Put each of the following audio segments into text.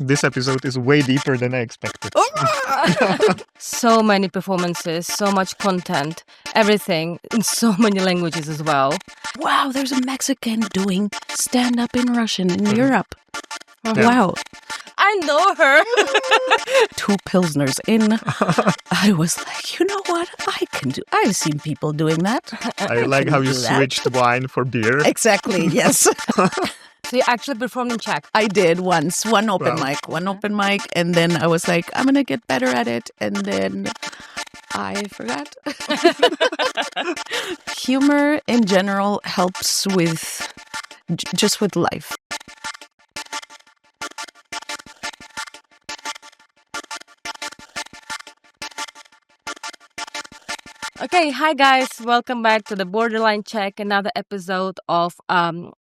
This episode is way deeper than I expected. So many performances, so much content, everything in so many languages as well. Wow, there's a Mexican doing stand-up in Russian in Europe. Yeah. Wow. I know her. 2 Pilsners in, I was like, you know what? I can do. I've seen people doing that. I like how you switched wine for beer. Exactly, yes. So you actually performed in Czech. I did once, one open Wow. mic, and then I was like, I'm going to get better at it. And then I forgot. Humor in general helps with, just with life. Okay, hi guys, welcome back to the Borderline Czech, another episode of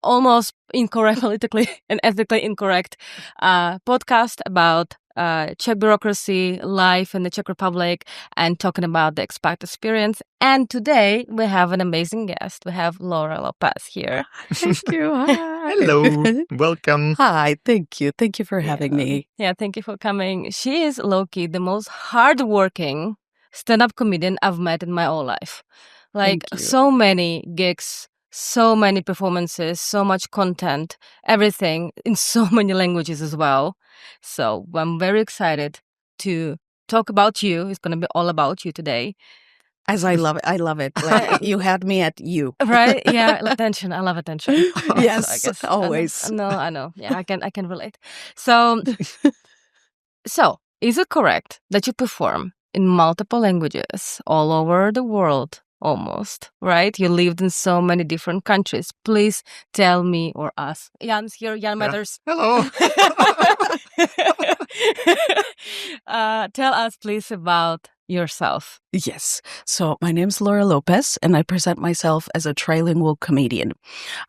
almost incorrect, politically and ethically incorrect podcast about Czech bureaucracy, life in the Czech Republic, and talking about the expat experience. And today we have an amazing guest. We have Laura Lopez here. Thank you. Hi. Hello. Welcome. Hi, thank you. Thank you for having me. Yeah, thank you for coming. She is low-key the most hardworking stand-up comedian I've met in my whole life. Like, Thank you. so many gigs, so many performances, so much content, everything in so many languages as well. So I'm very excited to talk about you. It's going to be all about you today. As I love it. I love it. Like, you had me at you. Right? Yeah, attention. I love attention. Yes, So I guess, always. I know. Yeah, I can relate. So is it correct that you perform in multiple languages all over the world, almost, right? You lived in so many different countries. Please tell me or us. Jan's here. Jan matters. Hello. Tell us, please, about yourself. Yes. So my name's Laura Lopez, and I present myself as a trilingual comedian.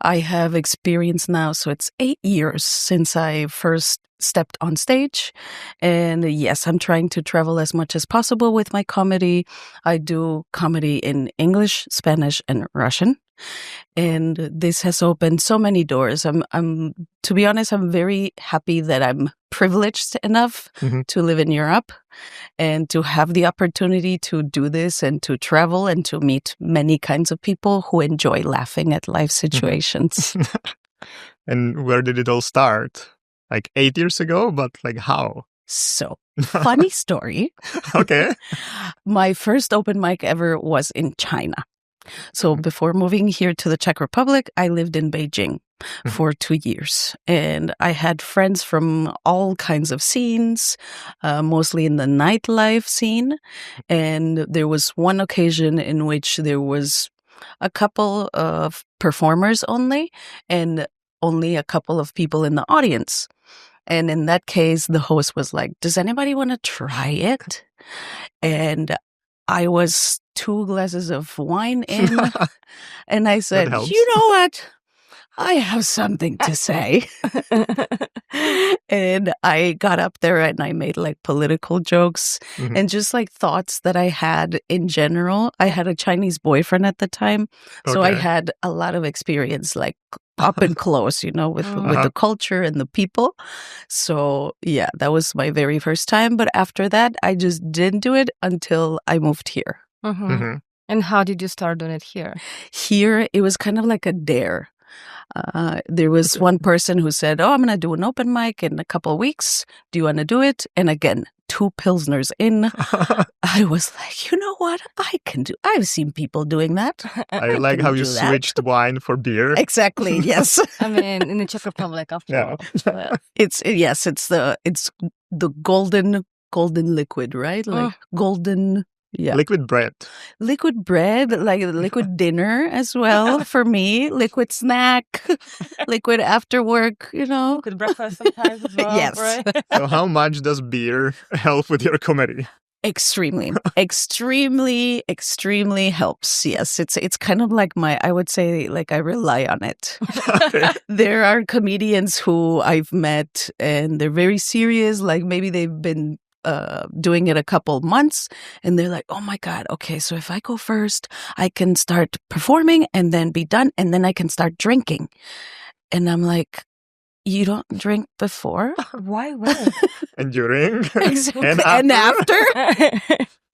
I have experience now, so it's 8 years since I first stepped on stage. And yes, I'm trying to travel as much as possible with my comedy. I do comedy in English, Spanish, and Russian. And this has opened so many doors. I'm to be honest, I'm very happy that I'm privileged enough to live in Europe and to have the opportunity to do this and to travel and to meet many kinds of people who enjoy laughing at life situations. And where did it all start? Like 8 years ago, but like how? So, funny story. Okay. My first open mic ever was in China. So before moving here to the Czech Republic, I lived in Beijing for 2 years. And I had friends from all kinds of scenes, mostly in the nightlife scene. And there was one occasion in which there was a couple of performers only, and only a couple of people in the audience. And in that case, the host was like, does anybody want to try it? And I was 2 glasses of wine in, and I said, you know what? I have something to say. And I got up there and I made like political jokes and just like thoughts that I had in general. I had a Chinese boyfriend at the time, so I had a lot of experience like up and close, you know, with the culture and the people. So yeah, that was my very first time. But after that, I just didn't do it until I moved here. And how did you start doing it here? Here, it was kind of like a dare. There was one person who said, oh, I'm going to do an open mic in a couple of weeks. Do you want to do it? And again, 2 Pilsners in, I was like, you know what? I can do. I've seen people doing that. I like how you switched wine for beer. Exactly. Yes. I mean, in the Czech Republic, after all. It's the golden liquid, right? Like golden. Yeah. Liquid bread, like liquid dinner as well for me. Liquid snack, liquid after work, you know. Liquid breakfast sometimes as well. Yes. Right? So how much does beer help with your comedy? Extremely helps. Yes, it's kind of like I would say like I rely on it. There are comedians who I've met and they're very serious. Like maybe they've been doing it a couple months and they're like, oh my God, okay, so if I go first, I can start performing and then be done and then I can start drinking. And I'm like, You don't drink before? Why wait? And during? Exactly. And And after?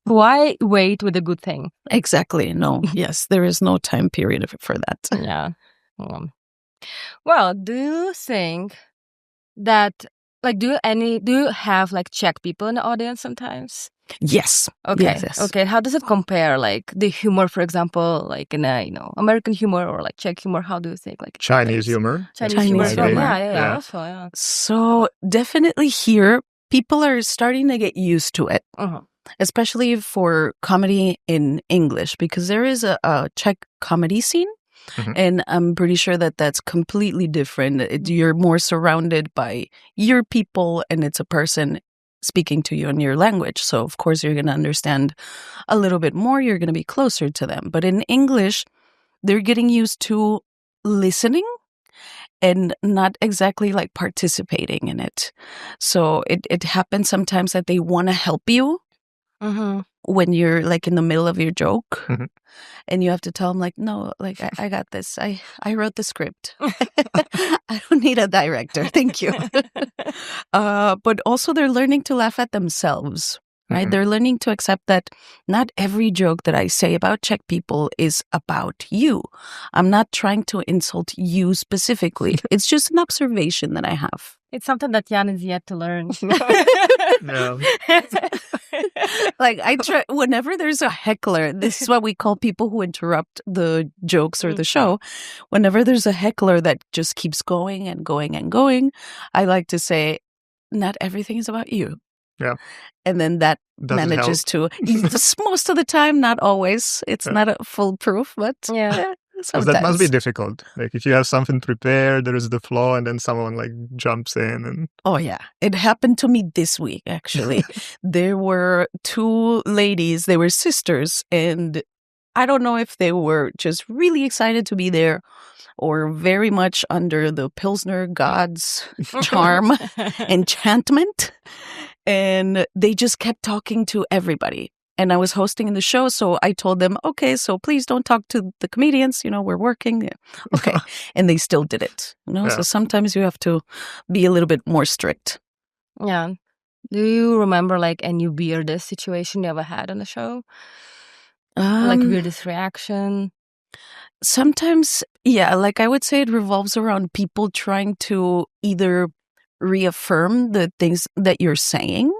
Why wait with a good thing? Exactly. No. Yes, there is no time period for that. Yeah. Well, do you think that do you have like Czech people in the audience sometimes? Yes. Okay. Yes. Okay. How does it compare? Like the humor, for example, like in a American humor or like Czech humor. How do you think like Chinese humor? Chinese humor? Chinese humor. Yeah. Also, yeah. So definitely here, people are starting to get used to it, especially for comedy in English, because there is a Czech comedy scene. And I'm pretty sure that that's completely different. You're more surrounded by your people, and it's a person speaking to you in your language. So, of course, you're going to understand a little bit more. You're going to be closer to them. But in English, they're getting used to listening and not exactly like participating in it. So it happens sometimes that they want to help you when you're like in the middle of your joke. And you have to tell them like, no, like I got this. I wrote the script. I don't need a director. Thank you. But also they're learning to laugh at themselves, right? They're learning to accept that not every joke that I say about Czech people is about you. I'm not trying to insult you specifically. It's just an observation that I have. It's something that Jan is yet to learn. No. Like I try whenever there's a heckler, this is what we call people who interrupt the jokes or the show. Whenever there's a heckler that just keeps going and going and going, I like to say, not everything is about you. Yeah. And then that Doesn't manages to, most of the time, not always. It's not a foolproof, but Yeah. Because that must be difficult. Like if you have something prepared, there is the flow, and then someone like jumps in and. Oh yeah, it happened to me this week. Actually, there were two ladies. They were sisters, and I don't know if they were just really excited to be there, or very much under the Pilsner God's charm, enchantment, and they just kept talking to everybody. And I was hosting the show, so I told them, okay, so please don't talk to the comedians, we're working. Okay. And they still did it, So sometimes you have to be a little bit more strict. Yeah. Do you remember like any weirdest situation you ever had on the show? Like weirdest reaction? Sometimes, yeah, like I would say it revolves around people trying to either reaffirm the things that you're saying.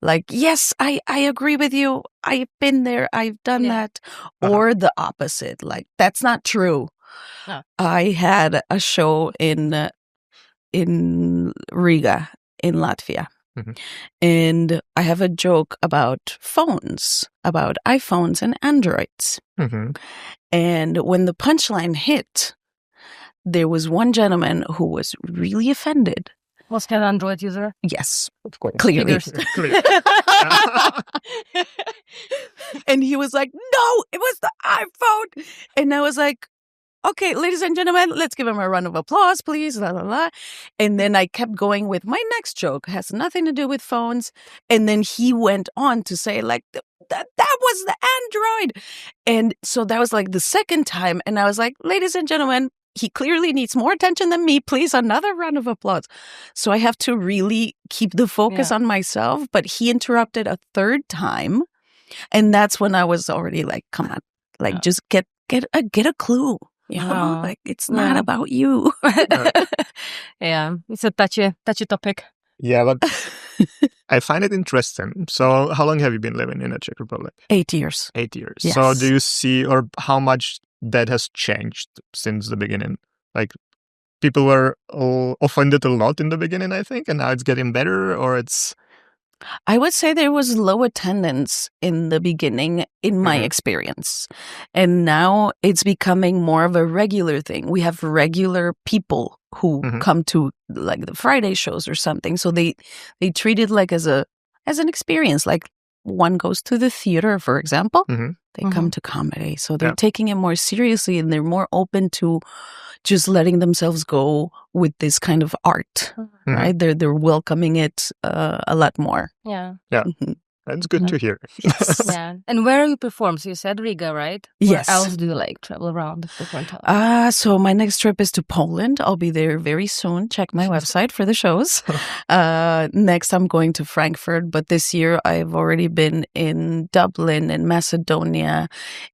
Like, yes, I agree with you. I've been there. I've done that. Or the opposite. Like, that's not true. I had a show in Riga, in Latvia. And I have a joke about phones, about iPhones and Androids. And when the punchline hit, there was one gentleman who was really offended. Was he an Android user? Yes, of course. Clearly. And he was like, no, it was the iPhone. And I was like, okay, ladies and gentlemen, let's give him a round of applause, please. La, la, la. And then I kept going with my next joke. It has nothing to do with phones. And then he went on to say like, that was the Android. And so that was like the second time. And I was like, ladies and gentlemen, he clearly needs more attention than me. Please, another round of applause. So I have to really keep the focus on myself. But he interrupted a third time. And that's when I was already like, come on, like just get a clue. Like it's not about you. Yeah, it's a touchy topic. Yeah, but I find it interesting. So how long have you been living in the Czech Republic? 8 years. 8 years. Yes. So do you see, or how much that has changed since the beginning? Like people were offended a lot in the beginning, I think, and now it's getting better, or it's... I would say there was low attendance in the beginning, in my experience. And now it's becoming more of a regular thing. We have regular people who come to like the Friday shows or something. So they treat it like as an experience. Like one goes to the theater, for example. They come to comedy. So they're taking it more seriously, and they're more open to just letting themselves go with this kind of art, right? They're welcoming it a lot more. Yeah. Yeah. That's good to hear. Yes. Yeah. And where you perform? So you said Riga, right? Yes. Where else do you like travel around the different towns? So my next trip is to Poland. I'll be there very soon. Check my website for the shows. Next, I'm going to Frankfurt. But this year, I've already been in Dublin, in Macedonia,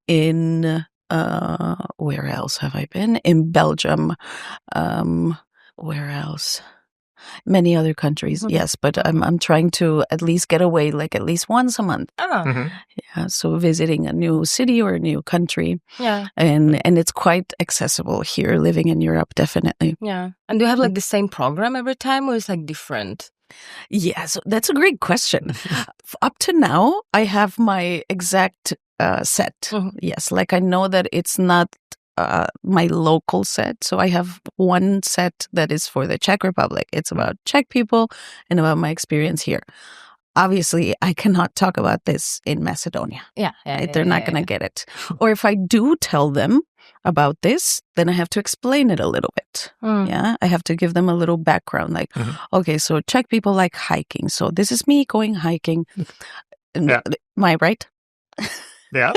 in where else have I been? In Belgium. Where else? Many other countries, yes, but I'm trying to at least get away, like at least once a month. Oh, Yeah, so visiting a new city or a new country, yeah. and it's quite accessible here, living in Europe, definitely. Yeah. And do you have like the same program every time, or is like different? Yeah, so that's a great question. Up to now, I have my exact set. Yes, like I know that it's not my local set. So I have one set that is for the Czech Republic. It's about Czech people and about my experience here. Obviously, I cannot talk about this in Macedonia. Yeah. Right? They're not going to get it. Or if I do tell them about this, then I have to explain it a little bit. Yeah, I have to give them a little background. Like, okay, so Czech people like hiking. So this is me going hiking. Yeah. Am I right? Yeah.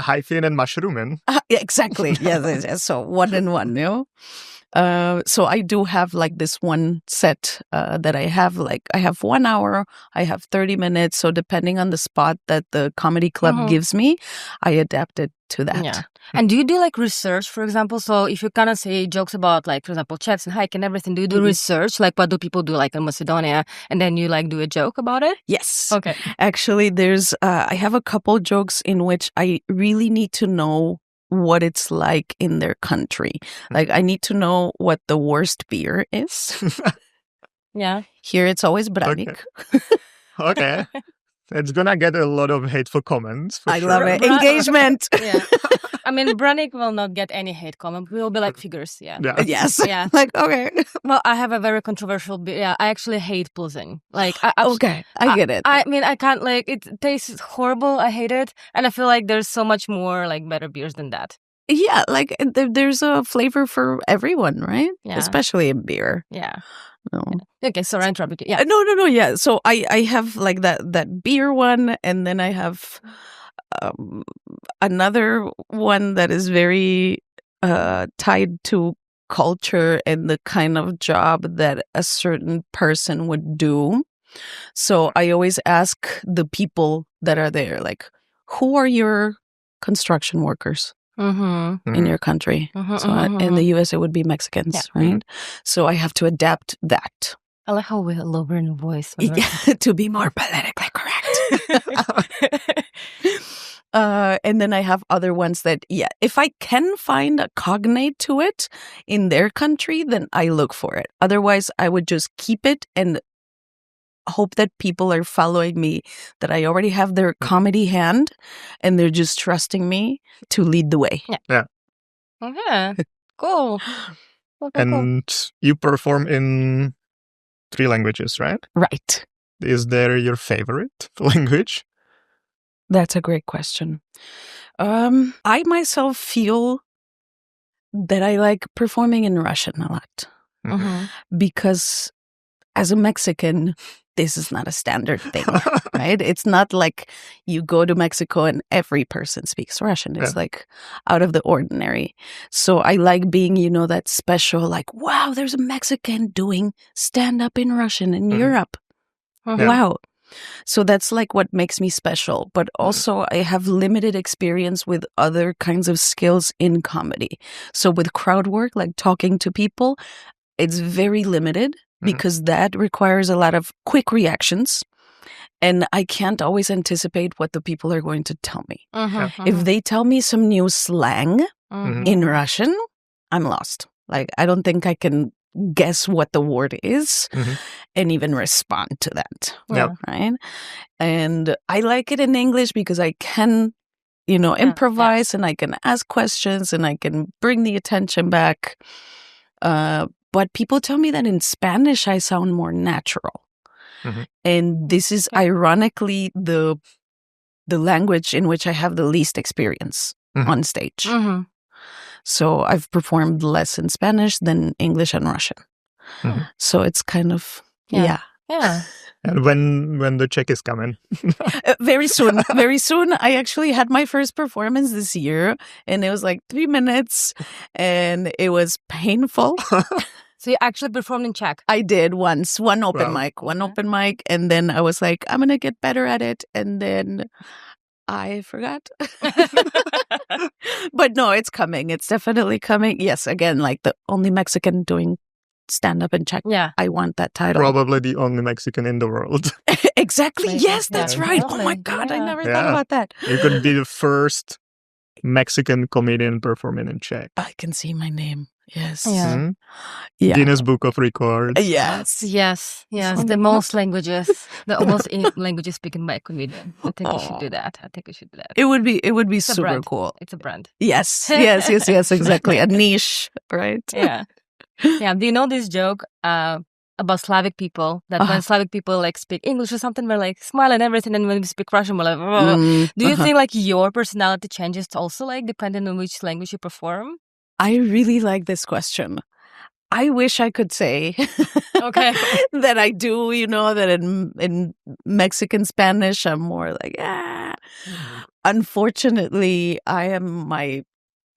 Hiking and mushrooming. Yeah, exactly. Yes. So 1 and 1, you know? So I do have like this one set that I have. Like I have 1 hour, I have 30 minutes. So depending on the spot that the comedy club gives me, I adapt it to that. Yeah. And do you do like research, for example? So if you kind of say jokes about like, for example, Czechs and hike and everything, do you do research? Like what do people do like in Macedonia? And then you like do a joke about it? Yes. Okay. Actually, there's I have a couple jokes in which I really need to know what it's like in their country. Like I need to know what the worst beer is. Yeah. Here it's always Branik. Okay. It's gonna get a lot of hateful comments. I sure. love it. Engagement. Yeah. I mean, Branik will not get any hate comment. We will be like figures. Yeah. Yes. Yeah. Like, okay. Well, I have a very controversial beer. Yeah, I actually hate Pilsen. Like, I get it. I mean, I can't, like, it tastes horrible. I hate it. And I feel like there's so much more, like, better beers than that. Yeah, like there's a flavor for everyone, right? Yeah. Especially in beer. Yeah. No. Okay, sorry, I interrupted you. Yeah. No. Yeah. So I have like that beer one, and then I have another one that is very tied to culture and the kind of job that a certain person would do. So I always ask the people that are there, like, who are your construction workers in your country? In the US, it would be Mexicans, right? So I have to adapt that. I like how we lower in voice. To be more politically correct. And then I have other ones that, if I can find a cognate to it in their country, then I look for it. Otherwise, I would just keep it and hope that people are following me, that I already have their comedy hand and they're just trusting me to lead the way. Yeah. Okay. Cool. And you perform in 3 languages, right? Right. Is there your favorite language? That's a great question. I myself feel that I like performing in Russian a lot because as a Mexican, this is not a standard thing, right? It's not like you go to Mexico and every person speaks Russian. It's like out of the ordinary. So I like being, that special, like, wow, there's a Mexican doing stand-up in Russian in Europe. Wow. So that's like what makes me special. But also I have limited experience with other kinds of skills in comedy. So with crowd work, like talking to people, it's very limited because that requires a lot of quick reactions. And I can't always anticipate what the people are going to tell me. If they tell me some new slang in Russian, I'm lost. Like, I don't think I can guess what the word is and even respond to that. Right? And I like it in English because I can, improvise and I can ask questions and I can bring the attention back. But people tell me that in Spanish, I sound more natural. And this is ironically the language in which I have the least experience on stage. So I've performed less in Spanish than English and Russian. So it's kind of, Yeah. And when the Czech is coming? Very soon. Very soon. I actually had my first performance this year, and it was like 3 minutes, and it was painful. So you actually performed in Czech? I did once, one open Wow. mic, and then I was like, I'm gonna get better at it, and then I forgot. But no, it's coming. It's definitely coming. Yes, again, like the only Mexican doing stand-up in Czech. Yeah. I want that title. Probably the only Mexican in the world. Exactly. Maybe. Yes, that's Yeah. right. Oh my Probably. God, I Yeah. never Yeah. thought about that. You could be the first Mexican comedian performing in Czech. I can see my name. Yes. Yeah. Mhm. Yeah. Guinness Book of Records. Yes. Yes. The most languages, the most languages spoken by a comedian. I think we should do that. It would be a super brand. cool. It's a brand. Yes. Exactly. A niche, right? Yeah. Yeah. Do you know this joke about Slavic people? That when Slavic people like speak English or something, we're like smile and everything, and when we speak Russian, we're like, do you think like your personality changes also, like depending on which language you perform? I really like this question. I wish I could say Okay. that I do, that in Mexican Spanish, I'm more like, Unfortunately, I am my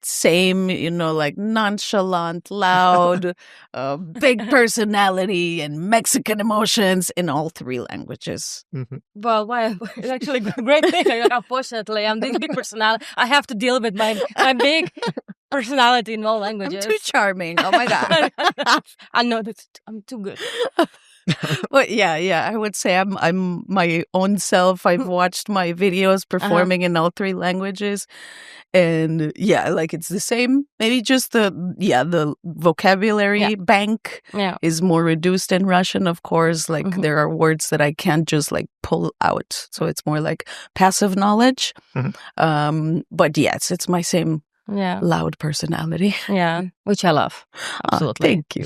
same, like nonchalant, loud, big personality and Mexican emotions in all 3 languages. Mhm. Well, why? It's actually a great thing. Like, unfortunately, I'm this big personality. I have to deal with my big personality in all languages. I'm too charming. Oh my God. I know that I'm too good. But yeah, I would say I'm my own self. I've watched my videos performing in all 3 languages, and yeah, like it's the same. Maybe just the vocabulary bank is more reduced in Russian, of course. Like there are words that I can't just like pull out, so it's more like passive knowledge. But yes, it's my same loud personality. Yeah, which I love. Absolutely. Thank you.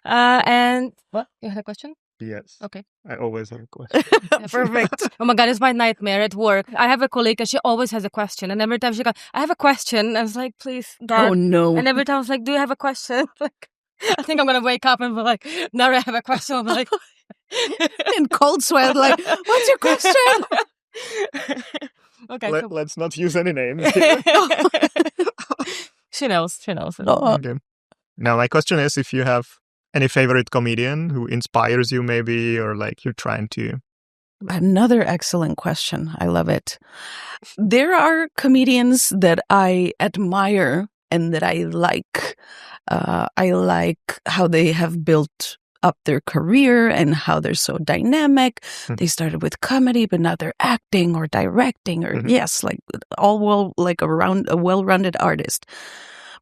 And what? You had a question? Yes. Okay. I always have a question. Perfect. Oh my God, it's my nightmare at work. I have a colleague and she always has a question. And every time she goes, I have a question. I was like, please, God. Oh no. And every time I was like, do you have a question? Like, I think I'm going to wake up and be like, now I have a question. I'm like, in cold sweat, like, what's your question? Okay. Let's not use any names. She knows. Okay. Now, my question is if you have any favorite comedian who inspires you maybe, or like you're trying to... Another excellent question. I love it. There are comedians that I admire and that I like. I like how they have built up their career and how they're so dynamic. They started with comedy, but now they're acting or directing or like a well-rounded artist.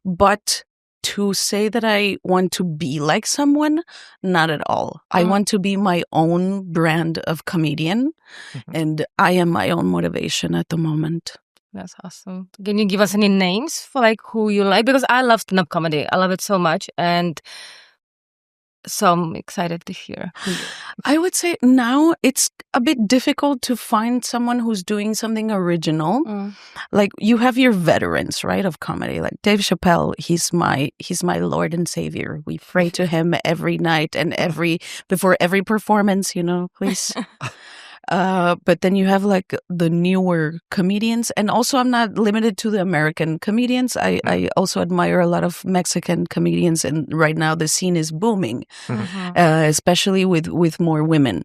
But to say that I want to be like someone, not at all. I want to be my own brand of comedian, and I am my own motivation at the moment. That's awesome. Can you give us any names for like who you like? Because I love stand-up comedy. I love it so much, and so I'm excited to hear. I would say now it's a bit difficult to find someone who's doing something original. Like you have your veterans, right, of comedy. Like Dave Chappelle, he's my Lord and Savior. We pray to him every night and before every performance, please. But then you have like the newer comedians, and also I'm not limited to the American comedians. I also admire a lot of Mexican comedians, and right now the scene is booming, especially with more women.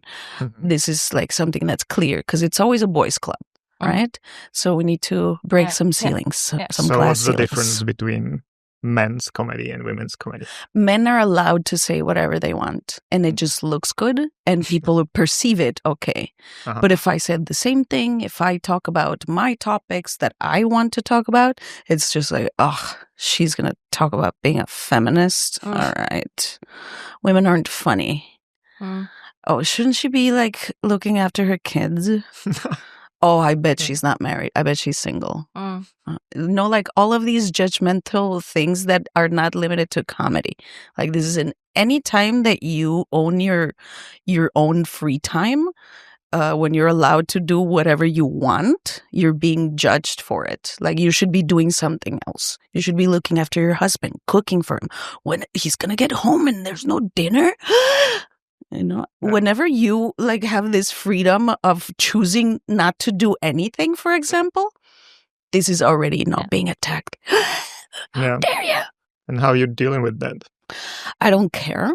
This is like something that's clear because it's always a boys' club, right? So we need to break some ceilings, some so glass what's the ceilings. difference between men's comedy and women's comedy? Men are allowed to say whatever they want, and it just looks good, and people perceive it okay. But if I said the same thing, if I talk about my topics that I want to talk about, it's just like, she's going to talk about being a feminist. All right. Women aren't funny. Oh, shouldn't she be like looking after her kids? Oh, I bet she's not married. I bet she's single. Like all of these judgmental things that are not limited to comedy. Like this is any time that you own your own free time, when you're allowed to do whatever you want, you're being judged for it. Like you should be doing something else. You should be looking after your husband, cooking for him. When he's going to get home and there's no dinner, Whenever you like have this freedom of choosing not to do anything, for example, this is already not being attacked. How dare you? And how are you dealing with that? I don't care.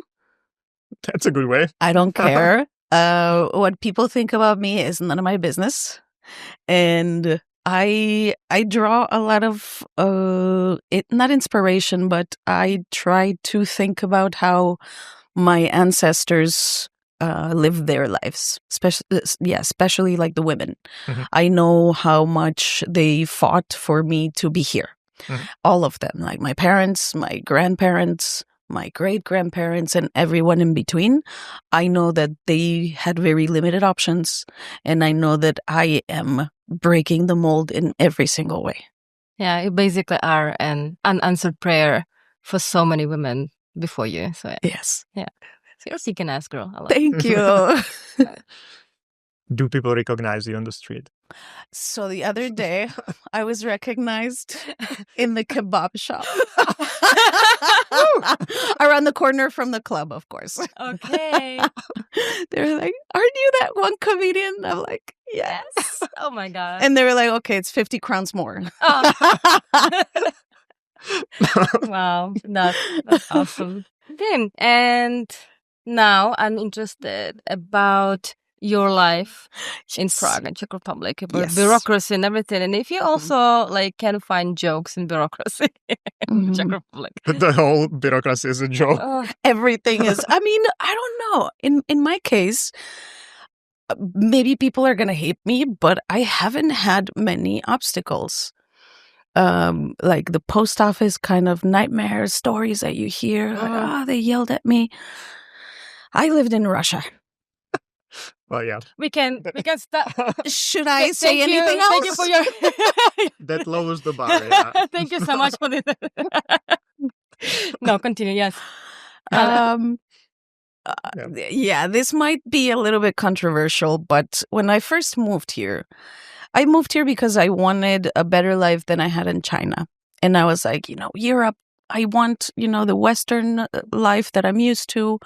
That's a good way. I don't care. What people think about me is none of my business. And I draw a lot of not inspiration, but I try to think about how my ancestors lived their lives, especially like the women. Mm-hmm. I know how much they fought for me to be here. Mm-hmm. All of them, like my parents, my grandparents, my great-grandparents, and everyone in between. I know that they had very limited options, and I know that I am breaking the mold in every single way. Yeah, you basically are an unanswered prayer for so many women before you. So yes. Yeah. So you're a seeking ass girl. I love Thank you. Do people recognize you on the street? So the other day, I was recognized in the kebab shop. Around the corner from the club, of course. Okay. They were like, aren't you that one comedian? I'm like, yes. Oh my God. And they were like, okay, it's 50 crowns more. Oh. Wow. That's awesome. Okay. And now I'm interested about your life in Prague and Czech Republic, about bureaucracy and everything. And if you also like can find jokes in bureaucracy in Czech Republic. The whole bureaucracy is a joke. Everything is, I mean, I don't know. In my case, maybe people are going to hate me, but I haven't had many obstacles. Like the post office kind of nightmare stories that you hear. Like, they yelled at me. I lived in Russia. Well, yeah. We can stop. Should I say anything else? Thank you for your... That lowers the bar, yeah. Thank you so much for this. No, continue, yes. Yeah, this might be a little bit controversial, but when I first moved here, I moved here because I wanted a better life than I had in China. And I was like, Europe, I want, the Western life that I'm used to.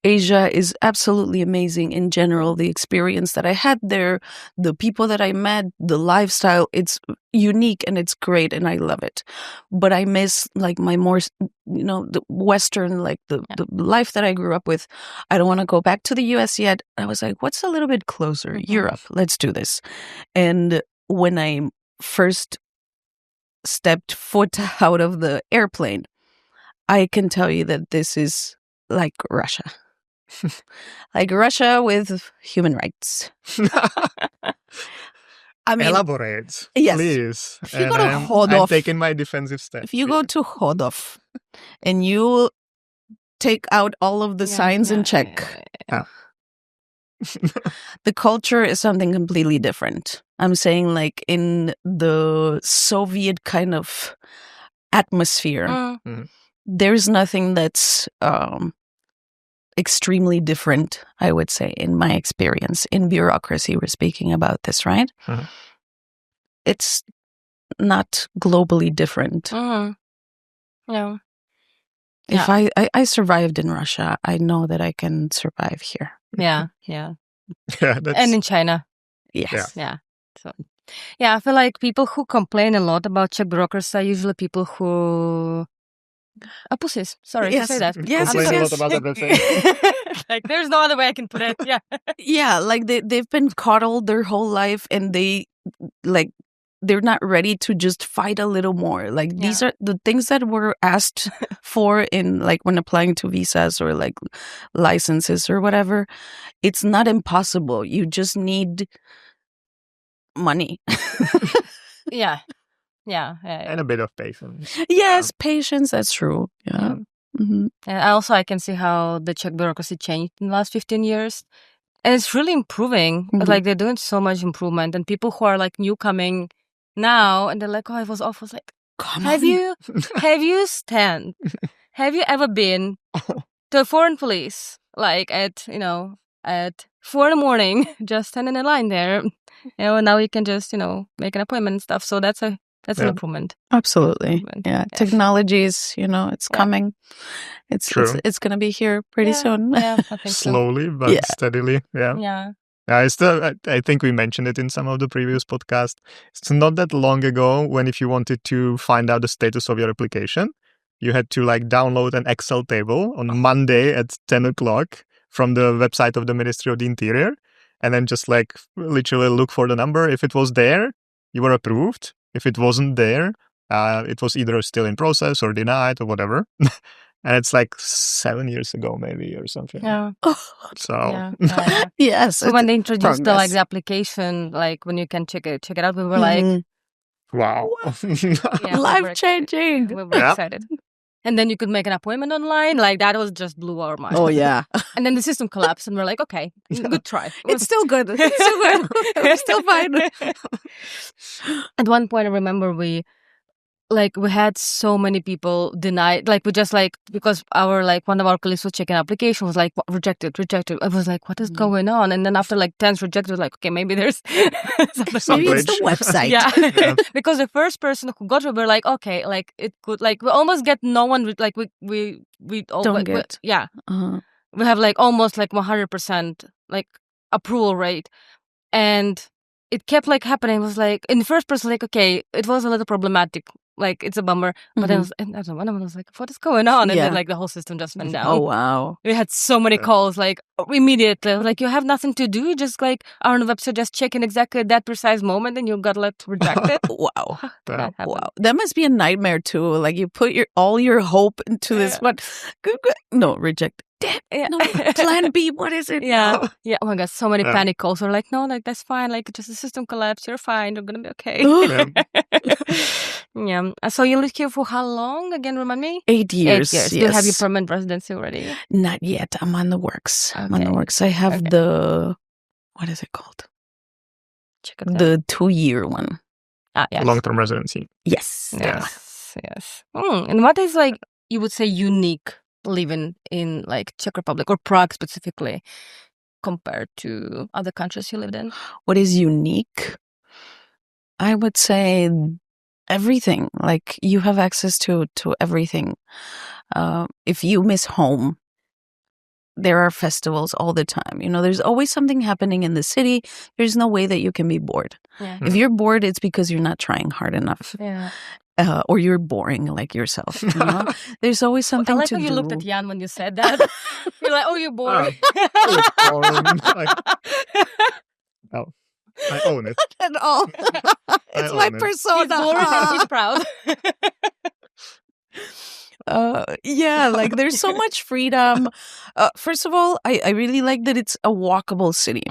Asia is absolutely amazing in general. The experience that I had there, the people that I met, the lifestyle, it's unique and it's great and I love it. But I miss like my more, the Western, like the life that I grew up with. I don't want to go back to the US yet. I was like, what's a little bit closer? Europe, let's do this. And when I first stepped foot out of the airplane, I can tell you that this is like Russia. Like Russia with human rights. I mean, elaborate, yes. Please. If you go to Hodov, I'm taking my defensive step. If you go to Hodov and you take out all of the signs in Czech, the culture is something completely different. I'm saying like in the Soviet kind of atmosphere, there's nothing that's extremely different, I would say, in my experience. In bureaucracy, we're speaking about this, right? It's not globally different. Yeah. If I survived in Russia, I know that I can survive here. Yeah. And in China. Yes. Yeah. So, yeah, I feel like people who complain a lot about Czech bureaucracy are usually people who are pussies. Sorry to say that. Yes, complain a lot about everything. Like, there's no other way I can put it. Yeah. Yeah, like they've been coddled their whole life and they're not ready to just fight a little more. Like these are the things that were asked for in like when applying to visas or like licenses or whatever. It's not impossible. You just need money. Yeah. And a bit of patience. Yes, patience. That's true. Yeah. And I can see how the Czech bureaucracy changed in the last 15 years. And it's really improving. Like they're doing so much improvement. And people who are like new coming now and they're like, oh, it was awful. It's like, have you ever been to a foreign police? Like at 4 a.m, just standing in a line there. Now you can just, make an appointment and stuff. So that's That's an improvement. Absolutely. Yeah. Technology is, it's coming. True. It's going to be here pretty soon. Yeah, I think Slowly, but steadily. Yeah. Yeah. I think we mentioned it in some of the previous podcasts. It's not that long ago when if you wanted to find out the status of your application, you had to download an Excel table on Monday at 10 o'clock from the website of the Ministry of the Interior, and then just literally look for the number. If it was there, you were approved. If it wasn't there, it was either still in process or denied or whatever. And it's 7 years ago, maybe, or something. Yeah. So yes. So when they introduced the application, when you can check it out, we were wow, life changing. We were excited. And then you could make an appointment online. That was just blew our mind. Oh yeah. And then the system collapsed, and we're like, okay, good try. It's still good. We're still fine. At one point, I remember we had so many people denied, we just because our one of our colleagues was checking application, was rejected. I was what is going on? And then after 10 rejected, was okay, maybe there's something. Maybe it's the website. Yeah. Because the first person who got it, we're okay, it could, we almost get no one, we don't get. Yeah. Uh-huh. We have almost 100% approval rate. And it kept happening. It was in the first person, okay, it was a little problematic. It's a bummer. But then one of them was what is going on? And then the whole system just went down. Oh, wow. We had so many calls, immediately. You have nothing to do. You just are on the website, just checking exactly at that precise moment, and you got rejected. Wow. Wow. That must be a nightmare too. You put all your hope into this one. No, reject. No, plan B, what is it? Yeah. Yeah. Oh my God, so many panic calls. We're no, that's fine. Just the system collapsed. You're fine. You're going to be okay. Yeah. So you lived here for how long? Again, remind me? 8 years. 8 years. Yes. Do you have your permanent residency already? Not yet. I'm on the works. Okay. I'm on the works. I have the, what is it called? The 2-year one. Yes. Long-term residency. Yes. Yes. And what is you would say unique living in Czech Republic or Prague specifically compared to other countries you lived in? What is unique? I would say everything. You have access to everything. If you miss home, there are festivals all the time. There's always something happening in the city. There's no way that you can be bored. Yeah. If you're bored, it's because you're not trying hard enough. Yeah. Or you're boring yourself. There's always something to do. I like how you looked at Jan when you said that. You're oh, you're boring. Oh, I own it. At all. It's my persona. He's bored and he's proud. There's so much freedom. First of all, I really like that it's a walkable city.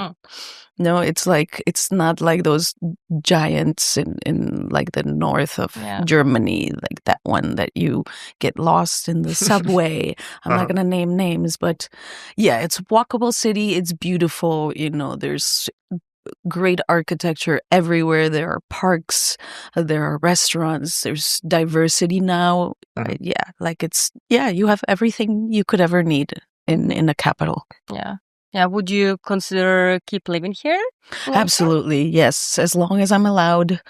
No, it's it's not like those giants in the north of Germany, that one that you get lost in the subway. I'm not going to name names, but it's a walkable city. It's beautiful. There's great architecture everywhere. There are parks, there are restaurants, there's diversity now. You have everything you could ever need in a capital. Yeah, would you consider keep living here? Absolutely, yes. As long as I'm allowed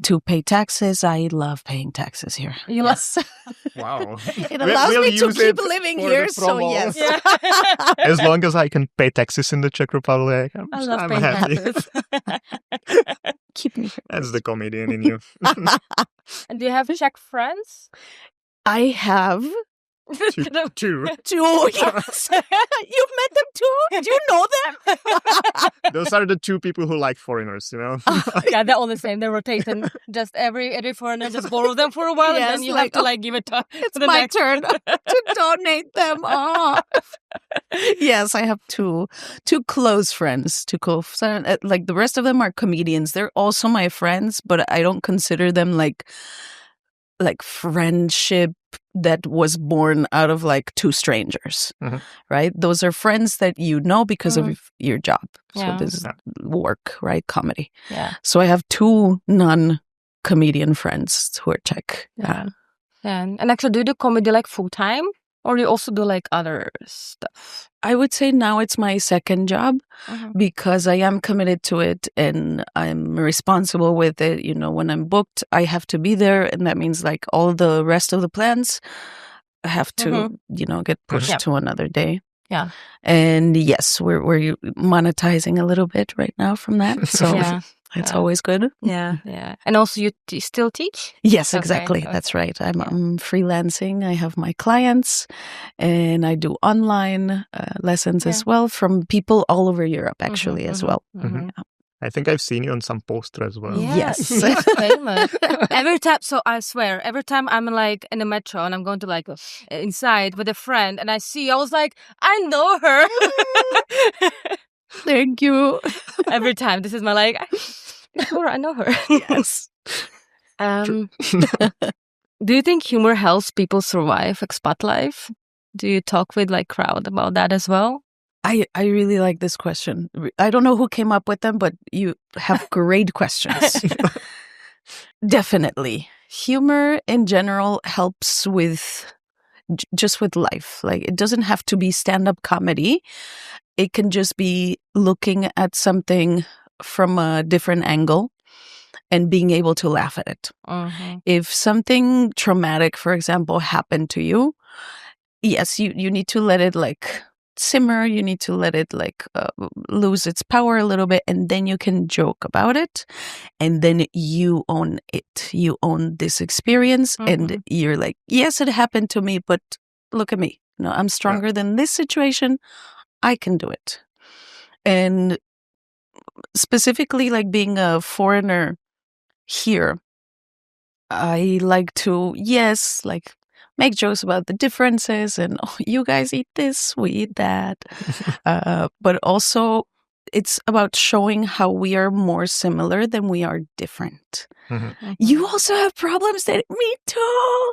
to pay taxes, I love paying taxes here. Yes. Wow. It allows me to keep living here, so yes. Yeah. As long as I can pay taxes in the Czech Republic, I love I'm paying happy. taxes. Keep me here. That's the comedian in you. And do you have Czech friends? I have... Two. Yes. You've met them too? Do you know them? Those are the two people who like foreigners, Yeah, they're all the same. They're rotating. Just every foreigner just borrow them for a while, and then you have to give it to it's the my next. turn to donate them. Oh. Yes, I have two close friends. The rest of them are comedians. They're also my friends, but I don't consider them like friendship that was born out of two strangers, right? Those are friends that you know because of your job. So this is work, right? Comedy. Yeah. So I have two non-comedian friends who are Czech. Yeah. And actually, do you do comedy full time? Or you also do like other stuff? I would say now it's my second job because I am committed to it and I'm responsible with it. You know, when I'm booked, I have to be there. And that means like all the rest of the plans have to, you know, get pushed to another day. Yeah. And yes, we're monetizing a little bit right now from that. So it's always good. Yeah. And also you still teach? Yes, exactly. Okay. That's right. I'm freelancing. I have my clients and I do online lessons as well from people all over Europe, actually, as well. Yeah. I think I've seen you on some poster as well. Yeah, yes. Famous. Every time, so I swear, every time I'm like in the metro and I'm going to like inside with a friend and I see, I was like, I know her. Thank you. Every time. This is my like, I know her. Yes. Do you think humor helps people survive expat life? Do you talk with like crowd about that as well? I really like this question. I don't know who came up with them, but you have great questions. Definitely. Humor in general helps with just with life. Like it doesn't have to be stand-up comedy. It can just be looking at something from a different angle and being able to laugh at it. If something traumatic, for example, happened to you, yes, you need to let it like simmer, you need to let it like lose its power a little bit, and then you can joke about it, and then you own it. You own this experience, and you're like, yes, it happened to me, but look at me. No, I'm stronger than this situation. I can do it. And specifically, like being a foreigner here, I like to, yes, like make jokes about the differences and you guys eat this, we eat that. But also it's about showing how we are more similar than we are different. You also have problems that me too.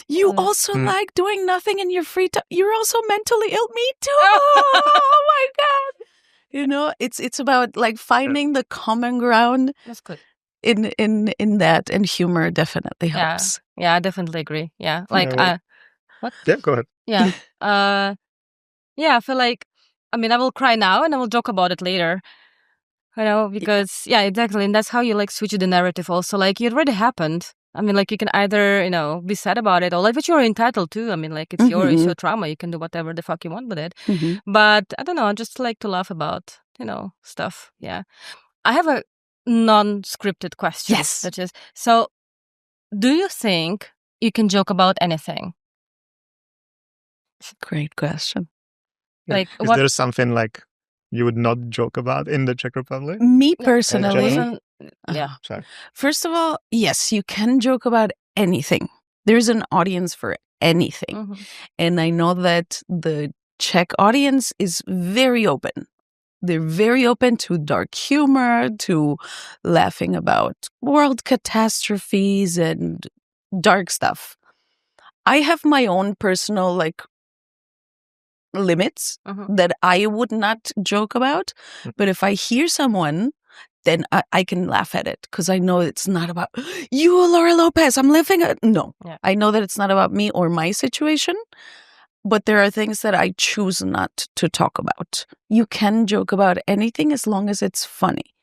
You also like doing nothing in your free time. You're also mentally ill. Me too. Oh my God. You know, it's about like finding the common ground. That's good. In that, and humor definitely helps. Yeah, I definitely agree. Yeah, like what? Yeah, go ahead. Yeah, I feel like, I mean, I will cry now and I will joke about it later. You know, because exactly, and that's how you like switch the narrative. Also, like it already happened. I mean, like you can either be sad about it or like, but you're entitled to. I mean, like it's your trauma. You can do whatever the fuck you want with it. But I don't know. I just like to laugh about stuff. Yeah, I have a non-scripted question. Yes. Which is, so do you think you can joke about anything? Great question. Like, is there something like you would not joke about in the Czech Republic? Me personally, Sorry. First of all, yes, you can joke about anything. There's an audience for anything. And I know that the Czech audience is very open. They're very open to dark humor, to laughing about world catastrophes and dark stuff. I have my own personal like limits that I would not joke about. But if I hear someone, then I can laugh at it because I know it's not about you, Laura Lopez. I'm living it. No, I know that it's not about me or my situation. But there are things that I choose not to talk about. You can joke about anything as long as it's funny.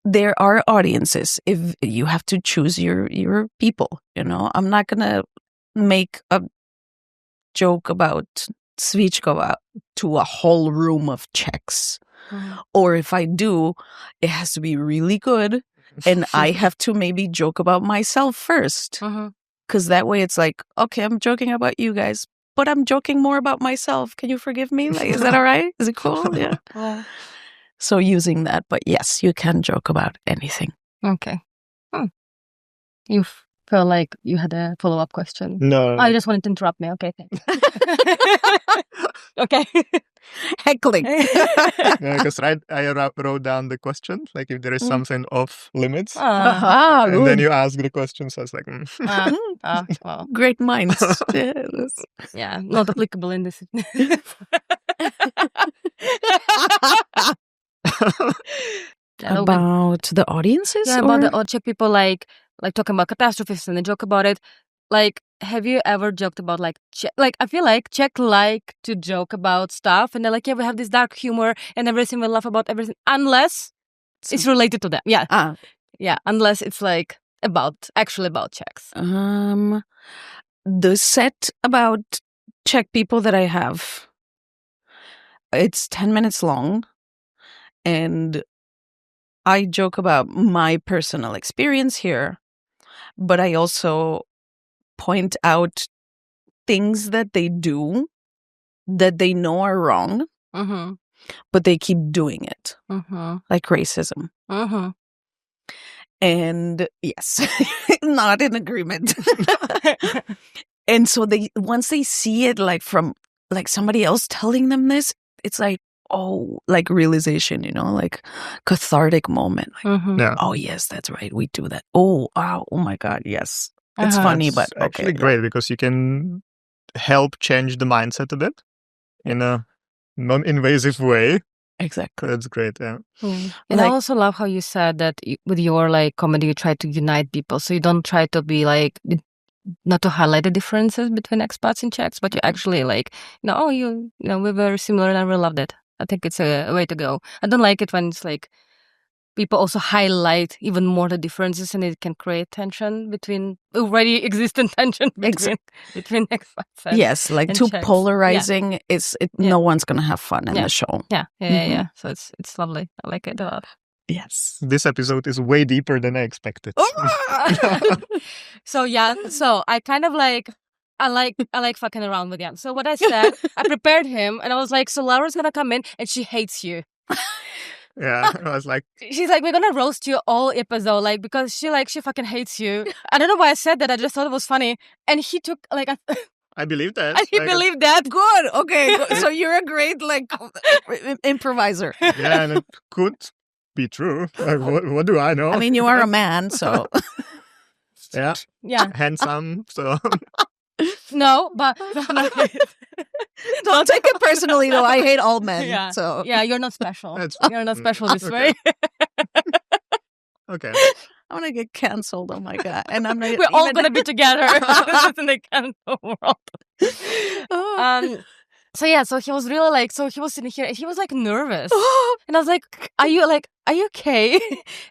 There are audiences. If you have to choose your people, I'm not gonna make a joke about Svíčková to a whole room of Czechs. Or if I do, it has to be really good, and I have to maybe joke about myself first, because that way it's like, okay, I'm joking about you guys, but I'm joking more about myself. Can you forgive me? Like, is that all right? Is it cool? Yeah. So using that, but yes, you can joke about anything. Okay. You feel like you had a follow-up question? No. I just wanted to interrupt me. Okay, thanks. Okay. Heckling. Because I wrote down the question, like if there is something off limits. And then you ask the question, so I was like, well. Great minds. Yeah, not applicable in this. About the audiences? Yeah, about the Czech people like talking about catastrophes and they joke about it. Like, have you ever joked about like I feel like Czech like to joke about stuff, and they're like, yeah, we have this dark humor and everything, we laugh about everything, unless it's related to them. Yeah. Yeah, unless it's like actually about Czechs. The set about Czech people that I have, it's 10 minutes long, and I joke about my personal experience here, but I also point out things that they do that they know are wrong, but they keep doing it, like racism. And yes, not in agreement. And so once they see it like from like somebody else telling them this, it's like, oh, like realization, like cathartic moment. Like, oh yes, that's right, we do that. Oh, wow, oh my God, yes. It's funny, but okay. Actually great, because you can help change the mindset a bit in a non-invasive way. Exactly. That's great, yeah. And I also love how you said that with your like comedy, you try to unite people. So you don't try to be like, not to highlight the differences between expats and Czechs, but you actually like, we're very similar, and I really loved it. I think it's a way to go. I don't like it when it's like people also highlight even more the differences, and it can create tension between already existing tension between expats and yes, like and too Czechs. polarizing. No one's gonna have fun in the show. Yeah. So it's lovely. I like it a lot. Yes. This episode is way deeper than I expected. So I kind of like I like fucking around with Jan. So what I said, I prepared him, and I was like, so Laura's gonna come in and she hates you. Yeah, I was like, she's like, we're gonna roast you all episode, like, because she fucking hates you. I don't know why I said that. I just thought it was funny, and he took like I believe that. And he believed that. Good. Okay. Good. So you're a great like improviser. Yeah, and it could be true. Like, what do I know? I mean, you are a man, so yeah, handsome. So no, but don't take it personally. Though I hate all men. Yeah. So you're not special. You're not special this way. Okay. I'm gonna get canceled. Oh my God! And I'm not. We're all gonna be together in the cancel world. So he was really like, so he was sitting here and he was like nervous, and I was like, are you okay?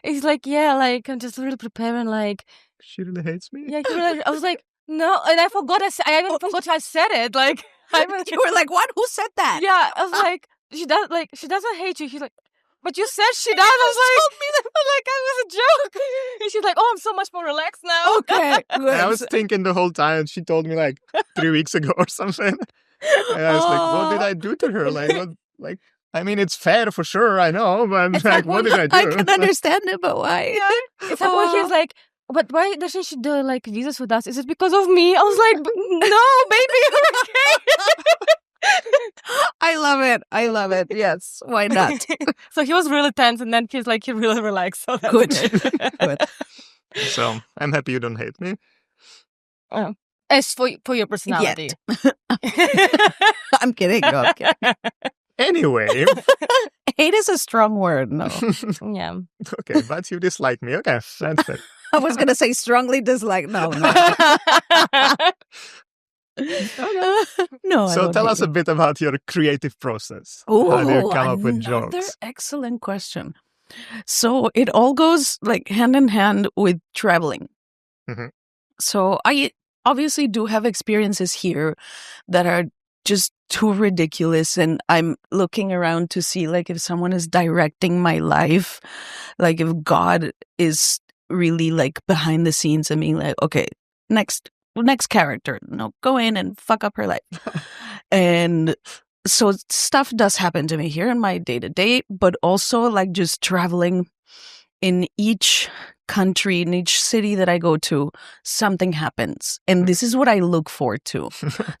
He's like, yeah, like I'm just really preparing, like. She really hates me. Yeah, I was like, no, and I forgot. I even forgot I said it. Like, you were like, what? Who said that? Yeah, I was like, she doesn't hate you. He's like, but you said she does. I was like, I was a joke. And she's like, oh, I'm so much more relaxed now. Okay, good. I was thinking the whole time. She told me like 3 weeks ago or something. And I was like, what did I do to her? Like, I mean, it's fair for sure. I know, but I'm like, what did I do? I can understand it, but why? Yeah. It's like when he's like, but why doesn't she do like visas with us? Is it because of me? I was like, no, baby, you're okay. I love it. Yes, why not? So he was really tense, and then he's like, he really relaxed. So that's good. Good. So I'm happy you don't hate me. As for your personality. I'm kidding. No, I'm kidding. Anyway. Hate is a strong word. No. Yeah. Okay, but you dislike me. Okay, that's it. I was going to say strongly dislike. No. No. So tell us a bit about your creative process. Ooh, how do you come up with jokes? Another excellent question. So it all goes like hand in hand with traveling. Mm-hmm. So I obviously do have experiences here that are just too ridiculous, and I'm looking around to see like if someone is directing my life, like if God is really like behind the scenes and being like, okay, next character, no, go in and fuck up her life. And so stuff does happen to me here in my day-to-day, but also like just traveling in each country, in each city that I go to, something happens. And this is what I look forward to.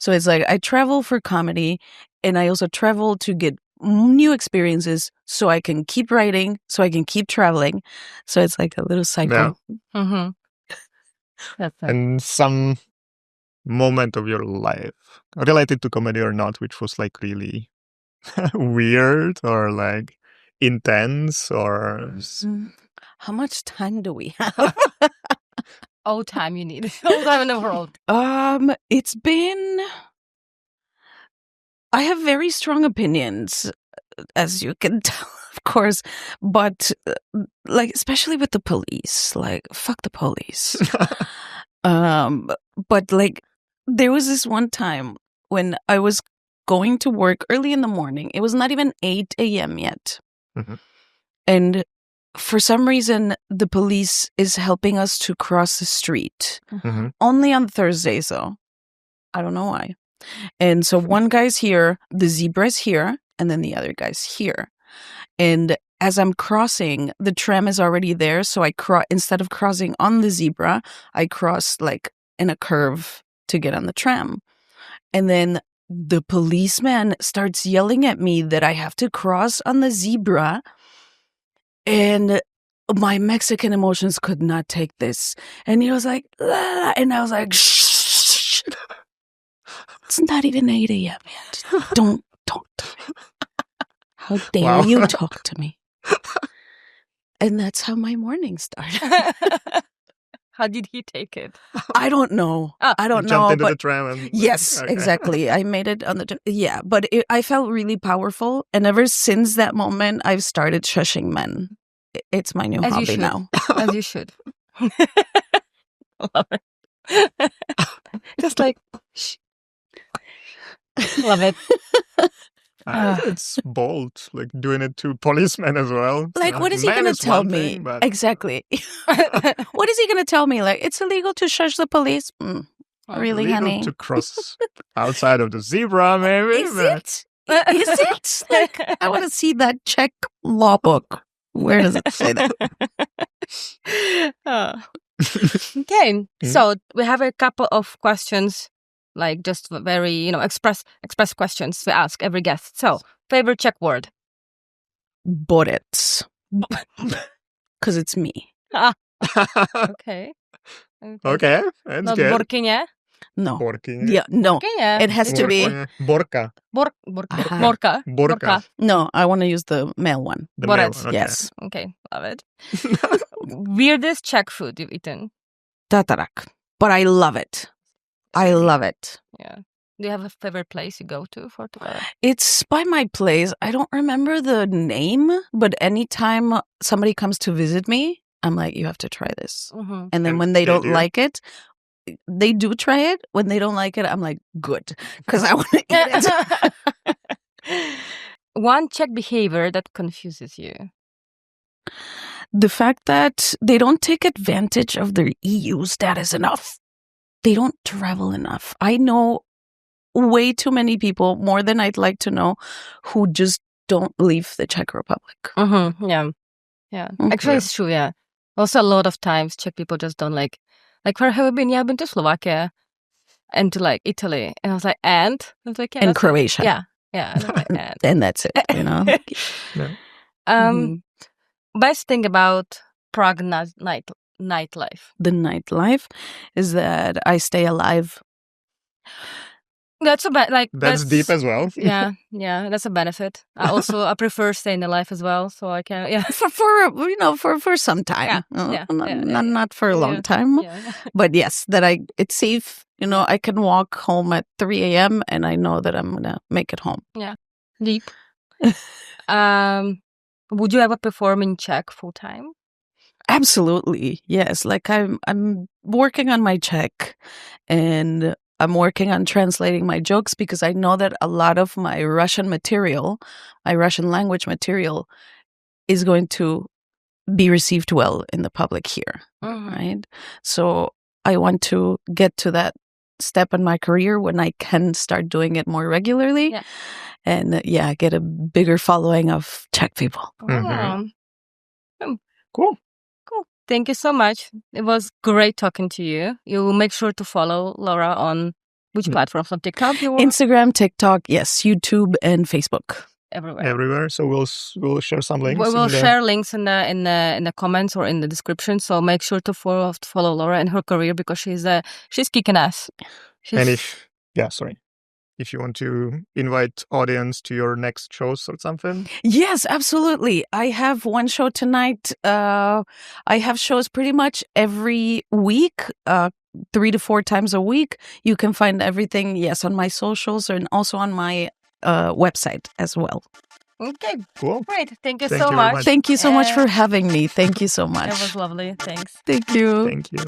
So it's like I travel for comedy, and I also travel to get new experiences so I can keep writing, so I can keep traveling. So it's like a little cycle. Yeah. Mm-hmm. And some moment of your life related to comedy or not, which was like really weird or like intense or... How much time do we have? all time you need. All time in the world. It's been. I have very strong opinions, as you can tell, of course, but like especially with the police, like fuck the police. But like there was this one time when I was going to work early in the morning. It was not even 8 a.m. yet. Mhm. And for some reason, the police is helping us to cross the street. Mhm. Only on Thursdays, though. I don't know why. And so one guy's here, the zebra's here, and then the other guy's here. And as I'm crossing, the tram is already there. So instead of crossing on the zebra, I cross like in a curve to get on the tram. And then the policeman starts yelling at me that I have to cross on the zebra. And my Mexican emotions could not take this. And he was like, "Ah," and I was like, shh. It's not even 8 a.m. yet. Don't talk to me. How dare Wow. you talk to me? And that's how my morning started. How did he take it? I don't know. Oh. I don't You know. jumped into But the tram and yes, okay. exactly. I made it on the... Yeah, but I felt really powerful. And ever since that moment, I've started shushing men. It's my new As you hobby should. now. As you should. Love it. Just like, shh. Love it. It's bold, like doing it to policemen as well. Like, what is he Man going to is tell one me? thing, but Exactly. What is he going to tell me? Like, it's illegal to shush the police? Really, illegal honey? to cross outside of the zebra, maybe. Is but- it? Is it? Like, I want to see that Czech law book. Where does it say that? Oh. Okay, so we have a couple of questions, like just very, express questions we ask every guest. So, favorite Czech word? Borec. Because it's me. Okay. Okay, that's Not good. borkyně? No. Borky. Yeah, no. Borkyně. It has to be... Borka. Aha. Borka. Borka. No, I want to use the male one. The male Borec. one, okay. Yes. Okay, love it. Weirdest Czech food you've eaten? Tatarak. But I love it. I love it. Yeah. Do you have a favorite place you go to for together? It's by my place. I don't remember the name, but anytime somebody comes to visit me, I'm like, you have to try this. Mm-hmm. And then And when they they don't do? like it, they do try it. When they don't like it, I'm like, good, because I want to eat it. One Czech behavior that confuses you. The fact that they don't take advantage of their EU status enough. They don't travel enough. I know way too many people, more than I'd like to know, who just don't leave the Czech Republic. Mm-hmm. Yeah. Yeah. Mhm. Actually, Yeah. it's true. Yeah. Also, a lot of times Czech people just don't like, where have you been? Yeah, I've been to Slovakia and to like Italy. And I was like, and? I was like, yeah. And that's it. Croatia. Yeah. Yeah. And I was like, and. And that's it, you know? Mhm. Best thing about Prague nightlife. The nightlife is that I stay alive. That's That's deep as well. Yeah, that's a benefit. I prefer staying alive as well, so I can For some time. Yeah, Not for a long time. Yeah. But yes, it's safe. I can walk home at 3 a.m. and I know that I'm going to make it home. Deep. Would you ever perform in Czech full time? Absolutely. Yes. Like I'm working on my Czech and I'm working on translating my jokes because I know that a lot of my Russian language material is going to be received well in the public here. Mm-hmm. Right. So I want to get to that step in my career when I can start doing it more regularly. Yeah. And get a bigger following of Czech people. Mhm. Cool. Thank you so much. It was great talking to you. You will make sure to follow Laura on which platforms? On TikTok? Instagram, TikTok, yes, YouTube, and Facebook. Everywhere. So we'll share some links. We will share links in the comments or in the description. So make sure to follow Laura and her career because she's kicking ass. And sorry. if you want to invite audience to your next shows or something? Yes, absolutely. I have one show tonight. I have shows pretty much every week, 3 to 4 times a week. You can find everything, yes, on my socials and also on my website as well. Okay, Cool. great. Thank you Thank so you very much. much. Thank you so much for having me. Thank you so much. It was lovely. Thanks. Thank you. Thank you.